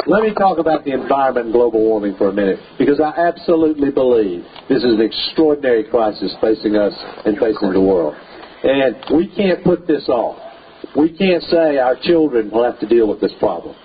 Let me talk about the environment and global warming for a minute, because I absolutely believe this is an extraordinary crisis facing us and facing the world. And we can't put this off. We can't say our children will have to deal with this problem.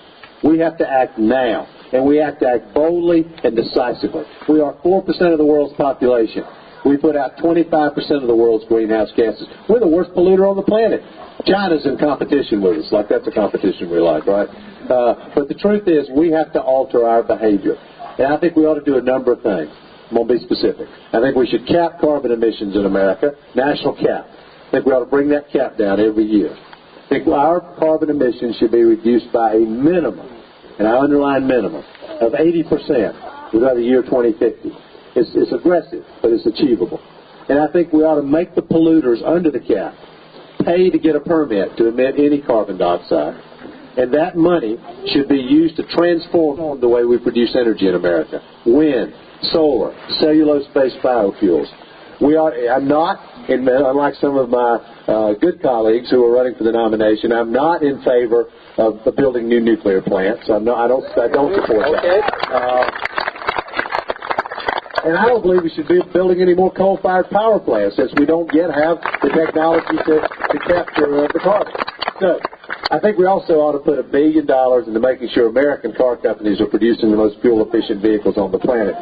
We have to act now, and we have to act boldly and decisively. We are 4% of the world's population. We put out 25% of the world's greenhouse gases. We're the worst polluter on the planet. China's in competition with us, like that's a competition we like, right? But the truth is, we have to alter our behavior. And I think we ought to do a number of things. I'm going to be specific. I think we should cap carbon emissions in America, national cap. I think we ought to bring that cap down every year. I think our carbon emissions should be reduced by a minimum, and I underline minimum, of 80% within the year 2050. It's aggressive, but it's achievable. And I think we ought to make the polluters under the cap pay to get a permit to emit any carbon dioxide. And that money should be used to transform the way we produce energy in America. Wind, solar, cellulose-based biofuels. I'm not, unlike some of my good colleagues who are running for the nomination, I'm not in favor of building new nuclear plants. I don't support that. And I don't believe we should be building any more coal-fired power plants, since we don't yet have the technology to capture the carbon. So I think we also ought to put $1 billion into making sure American car companies are producing the most fuel-efficient vehicles on the planet,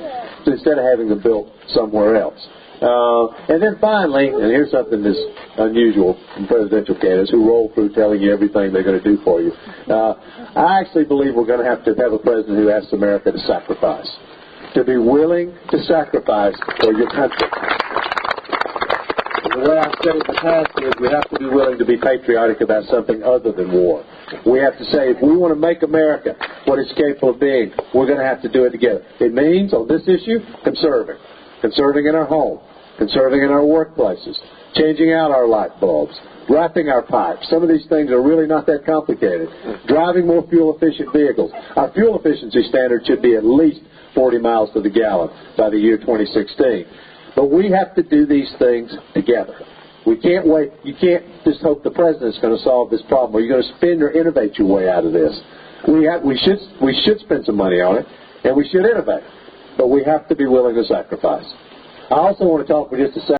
so instead of having them built somewhere else. And then finally, and here's something that's unusual from presidential candidates who roll through telling you everything they're going to do for you. I actually believe we're going to have a president who asks America to sacrifice, to be willing to sacrifice for your country. The way I've said it in the past is we have to be willing to be patriotic about something other than war. We have to say, if we want to make America what it's capable of being, we're going to have to do it together. It means, on this issue, conserving in our home, conserving in our workplaces, changing out our light bulbs, wrapping our pipes. Some of these things are really not that complicated. Driving more fuel-efficient vehicles. Our fuel efficiency standard should be at least 40 miles to the gallon by the year 2016. But we have to do these things together. We can't wait. You can't just hope the president's going to solve this problem, or you're going to spend or innovate your way out of this. We should spend some money on it, and we should innovate. But we have to be willing to sacrifice. I also want to talk for just a second